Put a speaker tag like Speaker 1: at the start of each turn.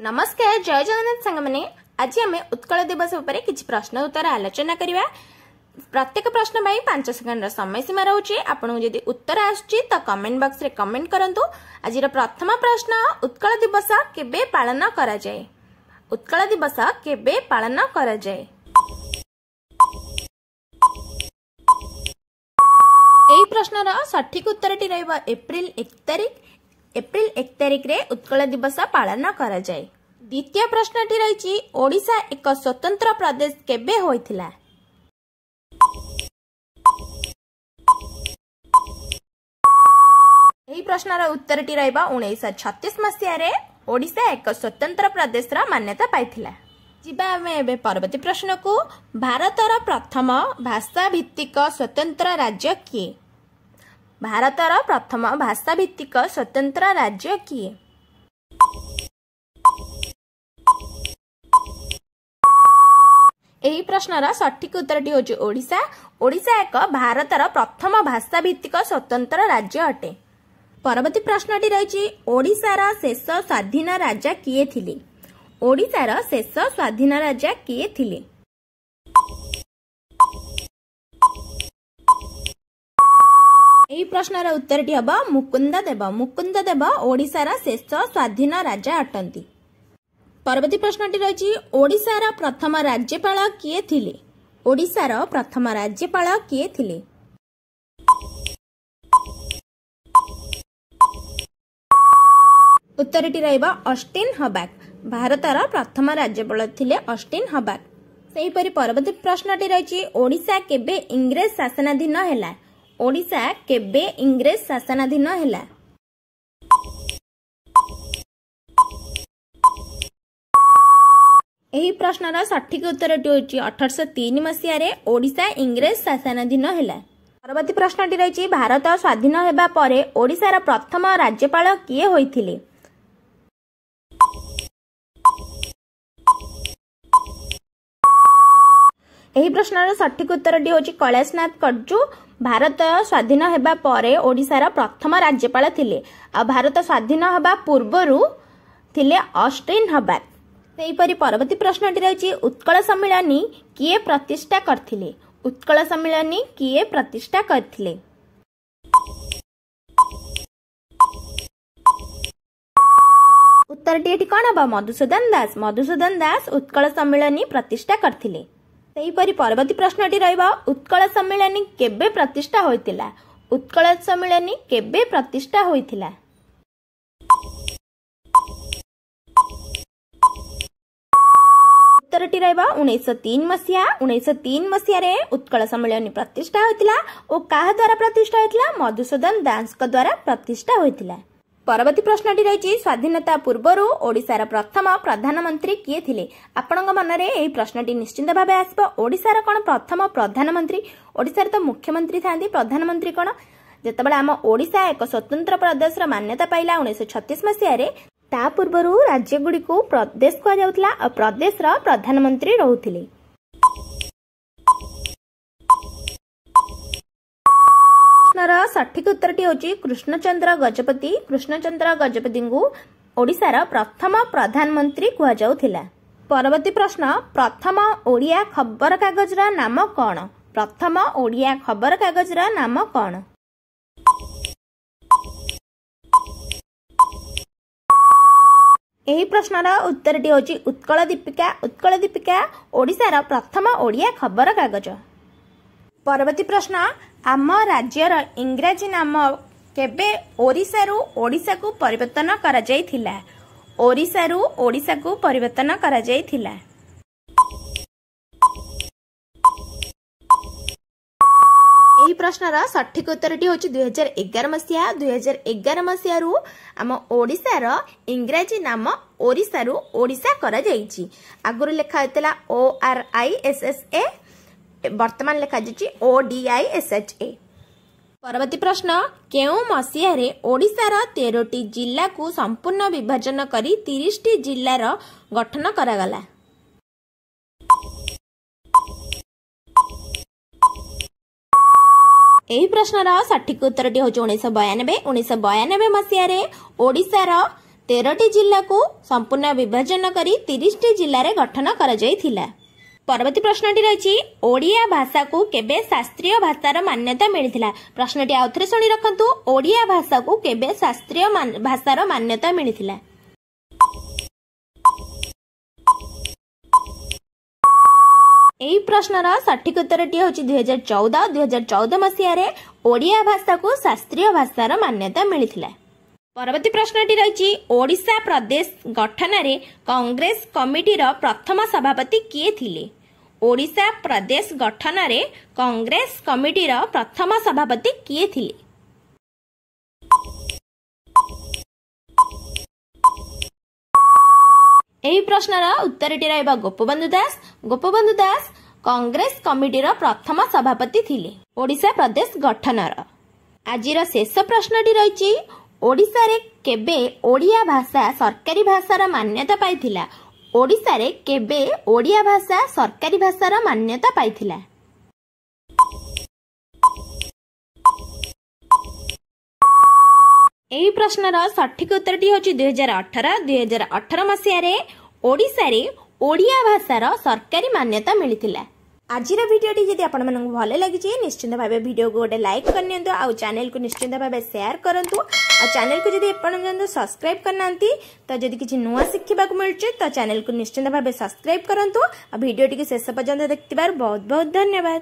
Speaker 1: नमस्कार जय जगन्नाथ सांग मैंने आज आम उत्कल दिवस उपर किसी प्रश्न उत्तर आलोचना करवा। प्रत्येक प्रश्न 5 सेकंड समय सीमा रोचे। आपको जदि उत्तर आसुची तो कमेंट बॉक्स रे कमेंट करंतु। आज प्रथम प्रश्न उत्कल दिवस केबे पालन करा जाए? उत्कल दिवस केबे पालन करा जाए? एही प्रश्नर सठिक उत्तरटी रहइबो एप्रिल 1 तारिख। एप्रिल 1 तारिख रे उत्कल दिवस पालन करा जाए। द्वितीय प्रश्नटी रही ओडिशा एक स्वतंत्र प्रदेश केबे होइथिला? एही प्रश्नर उत्तरटी रहइबो 1936 मसिया रे ओडिशा एक स्वतंत्र प्रदेश रा मान्यता पाइथिला। जिबा आमे एबे परवर्ती प्रश्न को। भारतर प्रथम भाषा भित्तिक स्वतंत्र राज्य किए? भारतर प्रथम भाषा भित्तिक स्वतंत्र राज्य किए? एही प्रश्नर सठिक उत्तरटी होची ओडिशा। ओडिशा एक भारतर प्रथम भाषा भित्तिक स्वतंत्र राज्य अटे। परवर्ती प्रश्नटी रही ओडिशार शेष स्वाधीन राजा किए थिले? ओडिशार शेष स्वाधीन राजा किए थिले? एही प्रश्नर उत्तरटी हबो मुकुंद देव। मुकुंद देव ओडिशार शेष स्वाधीन राजा अटंती। परवर्ती प्रश्नटी रही ओडिशार प्रथम राज्यपाल किए थिले? ओडिशार प्रथम राज्यपाल किए थिले? उत्तरटी रहइबो ऑस्टिन हबाक। भारतर प्रथम राज्यपाल थिले ऑस्टिन हबाक। सेहीपरि परवर्ती प्रश्नटी रही ओडिशा केबे इंग्रेज शासनाधीन हैला? ओडिशा केबे इंग्रेज शासनाधीन हैला? एही प्रश्नर सठिक उत्तरटी होची 1803 मसिया रे ओडिशा इंग्रेज शासनाधीन हैला। परवर्ती प्रश्नटी रही भारत स्वाधीन हेबा परे ओडिशार प्रथम राज्यपाल किए होइथिले? एही प्रश्नर सठिक उत्तरटी होची कैलाशनाथ कटजू। भारत स्वाधीन हेबा परे ओडिशार प्रथम राज्यपाल थिले। आ भारत स्वाधीन हेबा पूर्वरु थिले ऑस्टिन हबाक। सेहीपरि परवर्ती प्रश्नटी रही उत्कल सम्मेलनी किए प्रतिष्ठा करथिले? उत्कल सम्मेलनी किए प्रतिष्ठा करथिले? उत्तरटी एठी कोन हबो? मधुसूदन दास। मधुसूदन दास उत्कल सम्मेलनी प्रतिष्ठा करथिले। सेहीपरि परवर्ती प्रश्नटी रहइबो उत्कल सम्मेलनी केबे प्रतिष्ठा होइतिला? उत्कल सम्मेलनी केबे प्रतिष्ठा होइतिला? उत्तरटी रहइबो 1903 मसिया। 1903 मसिया रे उत्कल सम्मेलनी प्रतिष्ठा होइतिला। ओ काहा द्वारा प्रतिष्ठा होइतिला? मधुसूदन दास को द्वारा प्रतिष्ठा होइतिला। परवर्ती प्रश्नटी रही स्वाधीनता पूर्वरु ओडिशार प्रथम प्रधानमंत्री किए थिले? आपनक मनरे एही प्रश्नटी निश्चित भाबे आसबो ओडिशार कोन प्रथम प्रधानमंत्री? ओडिशार तो मुख्यमंत्री थांदी, प्रधानमंत्री कोन? जेतबेले आम ओडिशा एक स्वतंत्र प्रदेश रा मान्यता पाइला 1936 मसिया रे, ता पूर्वरु राज्य गुडी को प्रदेश को जाउतला आ प्रदेश रा प्रधानमंत्री रहुथिले। सठिक उत्तरटी होची कृष्णचंद्र गजपति। कृष्णचंद्र गजपति को ओडिशार प्रथम प्रधानमंत्री कुहा जाउथिला। परवर्ती प्रश्न प्रथम ओडिया खबर कागज रा नाम कोन? प्रथम ओडिया खबर कागज रा नाम कोन? एही प्रश्नर उत्तरटी होची उत्कल दीपिका। उत्कल दीपिका ओडिशार प्रथम ओडिया खबर कागज। परवर्ती प्रश्न आम राज्यर इंग्राजी नाम केबे ओडिशारू ओडिशा को परिवर्तन करा जायथिला? ओडिशारू ओडिशा को परिवर्तन करा जायथिला। एही प्रश्नर सठिक उत्तरटी होची 2011 मसिया। 2011 मसियारू आम ओडिशार इंग्राजी नाम ओडिशारू ओडिशा करा जायछि। आगुरु लेखा हेतला ORISSA, वर्तमान लेखा जायछि ODISHA। परवर्ती प्रश्न केउ मसिया रे ओडिशार 13टी जिल्ला को संपूर्ण विभाजन करी 30टी जिल्लार गठन करागला? एही प्रश्नर सठिक उत्तरटी होची 1992। 1992 मसिया रे ओडिशार 13ଟି ଜିଲ୍ଲାକୁ संपूर्ण विभाजन करी 30टी जिल्ला रे गठन करा जायथिला। परवर्ती प्रश्नटी रही ओडिया भाषा को केबे शास्त्रीय भाषार मान्यता मिलिथिला। प्रश्नटी आउथरे सुनी रखंतु ओडिया भाषा को केबे शास्त्रीय भाषार मान्यता मिलिथिला। एही प्रश्नर सठिक उत्तरटी होची 2014 मसीह रे ओडिया भाषा को शास्त्रीय भाषार मान्यता मिलिथिला। परवर्ती प्रश्नटी रही ओडिशा प्रदेश गठन रे कांग्रेस कमिटीर प्रथम सभापति किए थिले। ओडिशा प्रदेश गठन रे कांग्रेस कमिटीर प्रथम सभापति किए थिले। एही प्रश्नर उत्तरटी रहबा गोपबंधु दास। गोपबंधु दास कांग्रेस कमिटीर प्रथम सभापति थिले ओडिशा प्रदेश गठनर। आजिर शेष प्रश्नटी रही ओडिशा रे केबे ओडिया भाषा सरकारी भाषार मान्यता पाइथिला। ओडिशा रे केबे ओडिया भाषा सरकारी भाषार मान्यता पाइथिला। एही प्रश्नर सठिक उत्तरटी होची 2018 मसीह रे ओडिशा रे ओडिया भाषार सरकारी मान्यता मिलिथिला। आजिर भिडियोटी जदि आपण मानक भले लागिछि निश्चित भाबे भिडियो को गोटे लाइक करनियंतु आ चैनल को निश्चित भाबे शेयर करंतु आ चैनल को जदि आपण सब्सक्राइब करनांती तो जदि किछि नुवा सिखिबा को मिलछि तो चैनल को निश्चित भाबे सब्सक्राइब करंतु आ भिडियोटी के शेष पर्यंत देखतिबार बहुत बहुत धन्यवाद।